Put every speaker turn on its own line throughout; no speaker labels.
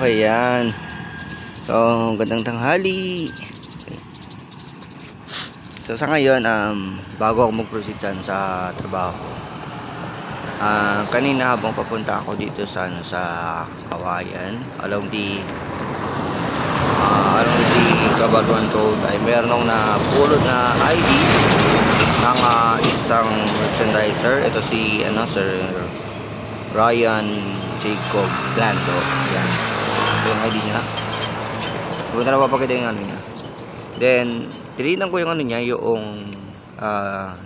Okay, yan. So, gandang tanghali. So, sa ngayon, bago ako mag-proceed sa trabaho, kanina habang papunta ako dito sa Kawayan, along the Cabaruan Road, ay meron akong napulot na ID ng isang merchandiser. Ito si, Sir Ryan Jacob Blando. Yan. Ito yung ID niya. Huwag na napapakita yung ano niya. Then, tininan ko yung ano niya, yung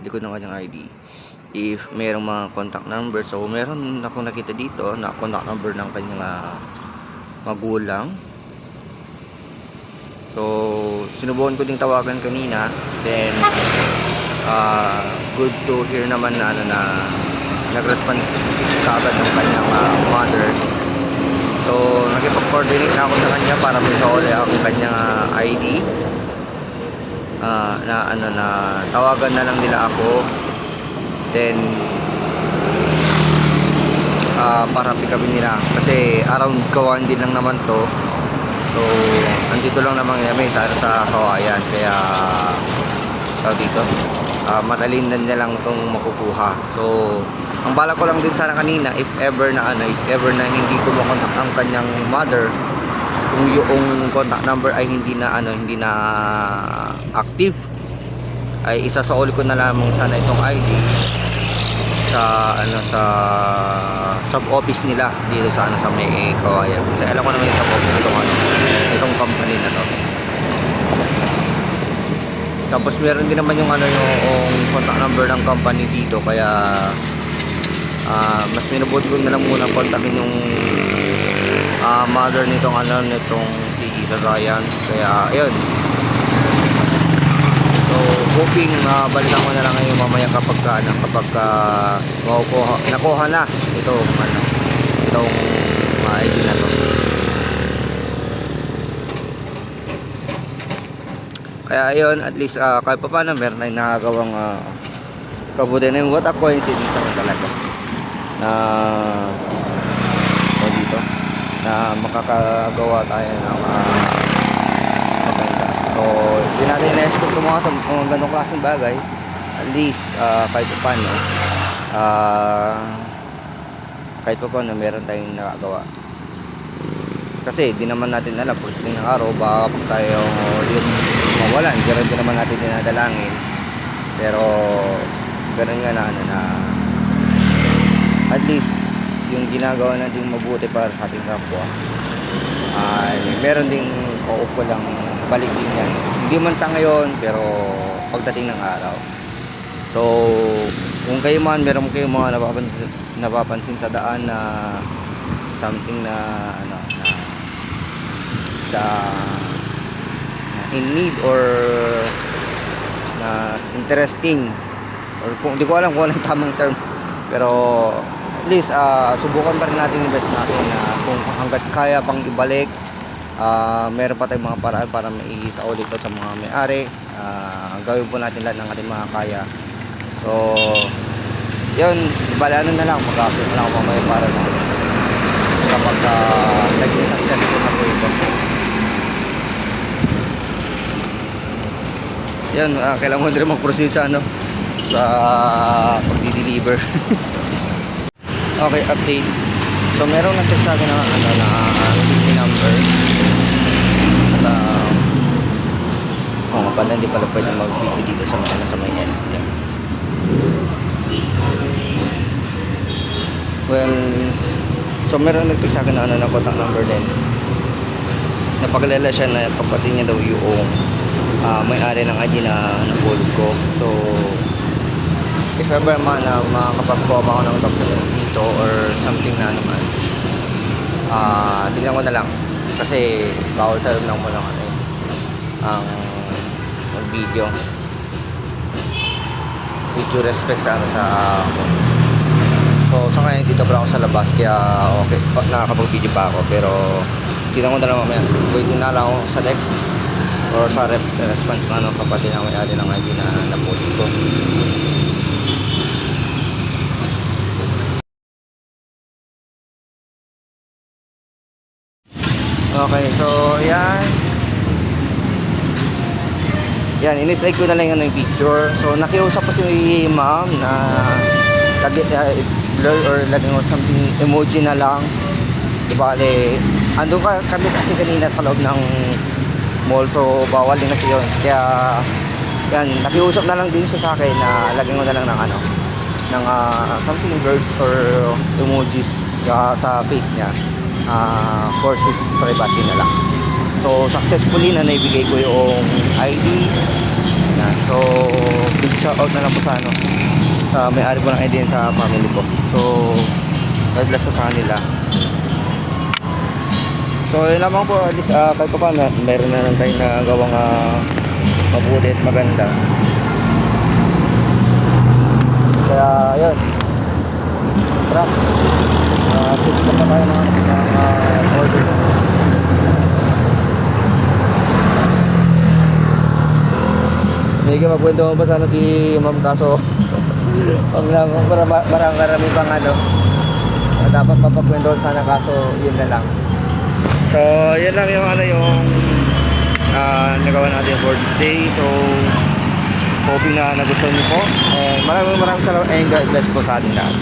likod ng kanyang ID. If mayroong mga contact number. So, meron akong nakita dito na contact number ng kanyang magulang. So, sinubukan ko ding tawagan kanina. Then, good to hear naman na nag-respond kaagad ng kanyang mother. So, nakipag-coordinate na ako sa kanya para may sauli akong kanyang ID. Na tawagan na lang nila ako. Then, para pick upin nila. Kasi around Kawan din lang naman to. So, andito lang naman kami sa Kawayan. Kaya, dito, matalin na niya lang itong makukuha. So, ang bala ko lang din sana kanina, if ever na hindi ko makontak ang kanyang mother, kung yung contact number ay hindi na active, ay isasauli ko na lamang sana itong ID sa sub office nila dito sa may Kawayan. Kasi alam ko naman yung sub office itong company na to. Tapos meron din naman yung contact number ng company dito, kaya mas minubuti ko na lang muna kontakin yung mother nitong si Sir Ryan. Kaya ayun, so hoping balikan ko na lang ngayon mamaya kapag nakuha na itong ID na to. Kaya ayun, at least kahit pa paano meron tayong nakagawang kabuti na yung what a coincidence naman talaga na dito na makakagawa tayo ng maganda. So, hindi natin in-expect kung mga ganong klaseng bagay. At least, kahit pa paano meron tayong nakagawa. Kasi, di naman natin alam, pagdating ng araw, baka pag tayo mawalan, gano'n din naman natin dinadalangin. Pero, gano'n nga na at least, yung ginagawa natin mabuti para sa ating kapwa ay meron ding lang balik din yan, hindi man sa ngayon pero pagdating ng araw. So kung kayo man meron kayong mga napapansin sa daan na something na in need or na interesting, or kung di ko alam kung anong tamang term, pero at least subukan pa rin natin yung best natin na kung hanggat kaya pang ibalik, meron pa tayong mga paraan para maisauli ito sa mga may-ari. Gawin po natin lahat ng ating mga kaya. So yun, balanan na lang, mag-update na lang ako mamaya para sa kapag naging successful na po ito. Yun, kailangan mo din mag-proceed sa pagdi-deliver. Okay, update. So meron nag-text sa akin na city number. At pala hindi pala pwede mag-video dito sa may SM. Well, so meron nag-text sa akin na contact number din. Napakilala siya na kapatid niya daw yung may-ari ng ID na napulot ko. So if ever man na makakapag-kuha ako ng documents dito or something na naman, tignan ko na lang kasi bawal sa loob lang mo lang ang video with due respect sa so ngayon dito pa ako sa labas, kaya okay, nakakapag-video pa ako, pero tignan ko na lang mamaya. Waiting na lang ako sa text or sa response na kapatid na may-ari ng ID na napulot ko. Okay, so yan. Yan, in-slide ko na lang yung picture. So nakiusap ko si ma'am na lagi blur or lagyan ko something emoji na lang. Di bale, ando kami kasi kanina sa loob ng mall, so bawal din kasi yun. Kaya yan, nakiusap na lang din siya sa akin na lagyan ko na lang ng ano, ng something words or emojis sa face niya for his privacy na lang. So successfully na naibigay ko yung ID. Yan. So big shout out na lang po sa ano, sa may-ari ko ng ID and sa family ko. So God bless po sa kanila. So yun lamang po, at least kahit pa paano meron na lang tayong nagawang mabuti at maganda. Kaya yun, tara, tutupan na tayo ng orders. Medyo magkwento mo ba sana si ma'am, kaso marang karami pang ano dapat mapagkwento sana, kaso yun na lang. So yun lang yung ano yung nagawa natin for this day. So hoping na nagustuhan niyo po, and maraming salamat and God bless po sa ating lahat.